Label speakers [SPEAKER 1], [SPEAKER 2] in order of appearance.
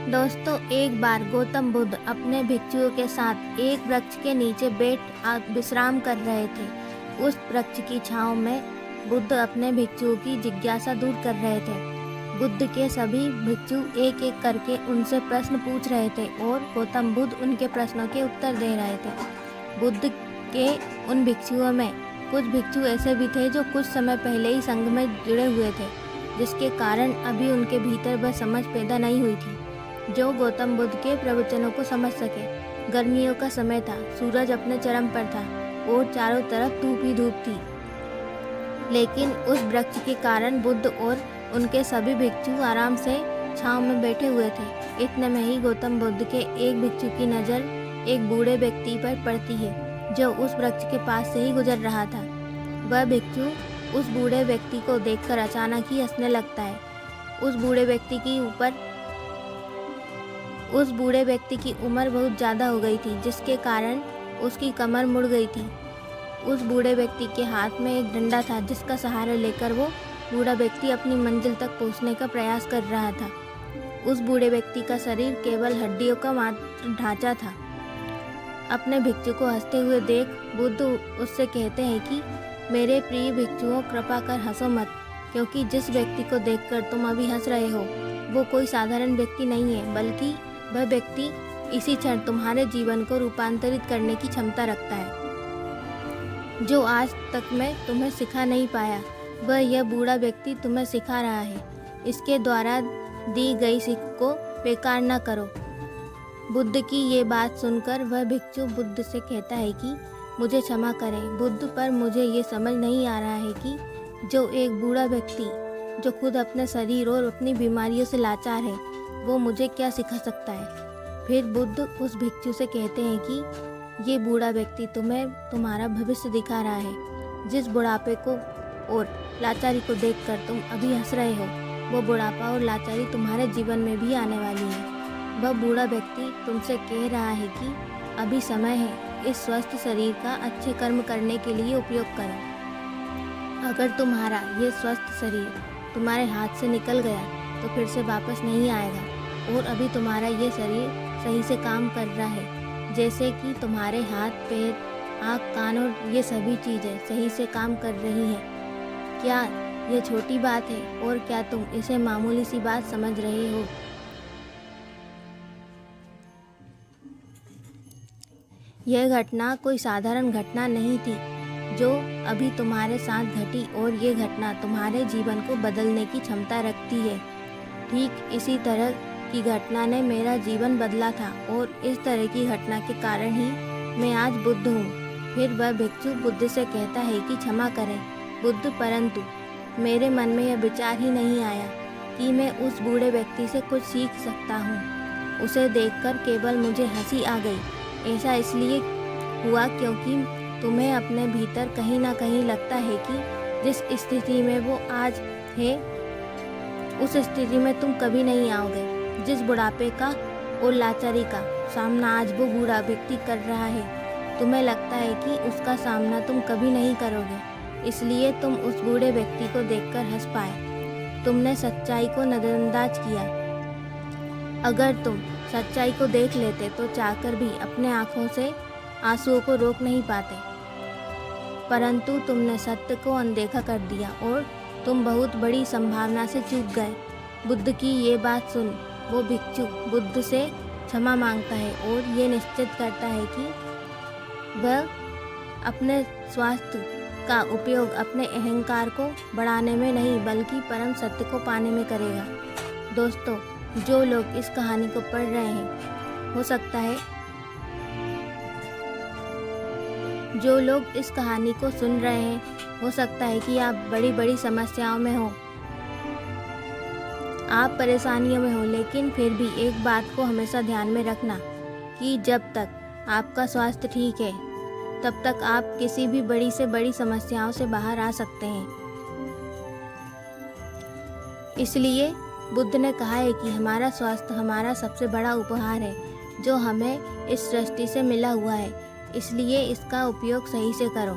[SPEAKER 1] दोस्तों, एक बार गौतम बुद्ध अपने भिक्षुओं के साथ एक वृक्ष के नीचे बैठ विश्राम कर रहे थे। उस वृक्ष की छांव में बुद्ध अपने भिक्षुओं की जिज्ञासा दूर कर रहे थे। बुद्ध के सभी भिक्षु एक एक करके उनसे प्रश्न पूछ रहे थे और गौतम बुद्ध उनके प्रश्नों के उत्तर दे रहे थे। बुद्ध के उन भिक्षुओं में कुछ भिक्षु ऐसे भी थे जो कुछ समय पहले ही संघ में जुड़े हुए थे, जिसके कारण अभी उनके भीतर वह समझ पैदा नहीं हुई थी जो गौतम बुद्ध के प्रवचनों को समझ सके। गर्मियों का समय था, सूरज अपने चरम पर था और चारों तरफ धूप ही धूप थी, लेकिन उस वृक्ष के कारण बुद्ध और उनके सभी भिक्षु आराम से छांव में बैठे हुए थे। इतने में ही गौतम बुद्ध के एक भिक्षु की नज़र एक बूढ़े व्यक्ति पर पड़ती है जो उस वृक्ष के पास से ही गुजर रहा था। वह भिक्षु उस बूढ़े व्यक्ति को देखकर अचानक ही हंसने लगता है। उस बूढ़े व्यक्ति की उम्र बहुत ज़्यादा हो गई थी, जिसके कारण उसकी कमर मुड़ गई थी। उस बूढ़े व्यक्ति के हाथ में एक डंडा था, जिसका सहारा लेकर वो बूढ़ा व्यक्ति अपनी मंजिल तक पहुंचने का प्रयास कर रहा था। उस बूढ़े व्यक्ति का शरीर केवल हड्डियों का मात्र ढांचा था। अपने भिक्षु को हंसते हुए देख बुद्ध उससे कहते हैं कि मेरे प्रिय भिक्षुओं, कृपा कर हंसो मत, क्योंकि जिस व्यक्ति को देखकर तुम अभी हंस रहे हो वो कोई साधारण व्यक्ति नहीं है, बल्कि वह व्यक्ति इसी क्षण तुम्हारे जीवन को रूपांतरित करने की क्षमता रखता है। जो आज तक मैं तुम्हें सिखा नहीं पाया, वह यह बूढ़ा व्यक्ति तुम्हें सिखा रहा है। इसके द्वारा दी गई सीख को बेकार न करो। बुद्ध की ये बात सुनकर वह भिक्षु बुद्ध से कहता है कि मुझे क्षमा करें बुद्ध, पर मुझे ये समझ नहीं आ रहा है कि जो एक बूढ़ा व्यक्ति जो खुद अपने शरीर और अपनी बीमारियों से लाचार है, वो मुझे क्या सिखा सकता है। फिर बुद्ध उस भिक्षु से कहते हैं कि ये बूढ़ा व्यक्ति तुम्हें तुम्हारा भविष्य दिखा रहा है। जिस बुढ़ापे को और लाचारी को देखकर तुम अभी हंस रहे हो, वो बुढ़ापा और लाचारी तुम्हारे जीवन में भी आने वाली है। वह बूढ़ा व्यक्ति तुमसे कह रहा है कि अभी समय है, इस स्वस्थ शरीर का अच्छे कर्म करने के लिए उपयोग करो। अगर तुम्हारा ये स्वस्थ शरीर तुम्हारे हाथ से निकल गया तो फिर से वापस नहीं आएगा, और अभी तुम्हारा ये शरीर सही से काम कर रहा है, जैसे कि तुम्हारे हाथ, पैर, आँख, कान और ये सभी चीज़ें सही से काम कर रही हैं। क्या ये छोटी बात है, और क्या तुम इसे मामूली सी बात समझ रहे हो? यह घटना कोई साधारण घटना नहीं थी जो अभी तुम्हारे साथ घटी, और ये घटना तुम्हारे जीवन को बदलने की क्षमता रखती है। ठीक इसी तरह की घटना ने मेरा जीवन बदला था, और इस तरह की घटना के कारण ही मैं आज बुद्ध हूँ। फिर वह भिक्षु बुद्ध से कहता है कि क्षमा करें बुद्ध, परंतु मेरे मन में यह विचार ही नहीं आया कि मैं उस बूढ़े व्यक्ति से कुछ सीख सकता हूँ। उसे देखकर केवल मुझे हंसी आ गई। ऐसा इसलिए हुआ क्योंकि तुम्हें अपने भीतर कहीं ना कहीं लगता है कि जिस स्थिति में वो आज है, उस स्थिति में तुम कभी नहीं आओगे। जिस बुढ़ापे का और लाचारी का सामना आज वो बूढ़ा व्यक्ति कर रहा है, तुम्हें लगता है कि उसका सामना तुम कभी नहीं करोगे, इसलिए तुम उस बूढ़े व्यक्ति को देखकर हंस पाए। तुमने सच्चाई को नज़रअंदाज किया। अगर तुम सच्चाई को देख लेते तो चाहकर भी अपने आँखों से आंसुओं को रोक नहीं पाते, परंतु तुमने सत्य को अनदेखा कर दिया और तुम बहुत बड़ी संभावना से चूक गए। बुद्ध की ये बात सुन वो भिक्षु बुद्ध से क्षमा मांगता है और ये निश्चित करता है कि वह अपने स्वास्थ्य का उपयोग अपने अहंकार को बढ़ाने में नहीं, बल्कि परम सत्य को पाने में करेगा। दोस्तों, जो लोग इस कहानी को पढ़ रहे हैं, हो सकता है जो लोग इस कहानी को सुन रहे हैं, हो सकता है कि आप बड़ी बड़ी समस्याओं में हो, आप परेशानियों में हो, लेकिन फिर भी एक बात को हमेशा ध्यान में रखना कि जब तक आपका स्वास्थ्य ठीक है, तब तक आप किसी भी बड़ी से बड़ी समस्याओं से बाहर आ सकते हैं। इसलिए बुद्ध ने कहा है कि हमारा स्वास्थ्य हमारा सबसे बड़ा उपहार है जो हमें इस सृष्टि से मिला हुआ है, इसलिए इसका उपयोग सही से करो।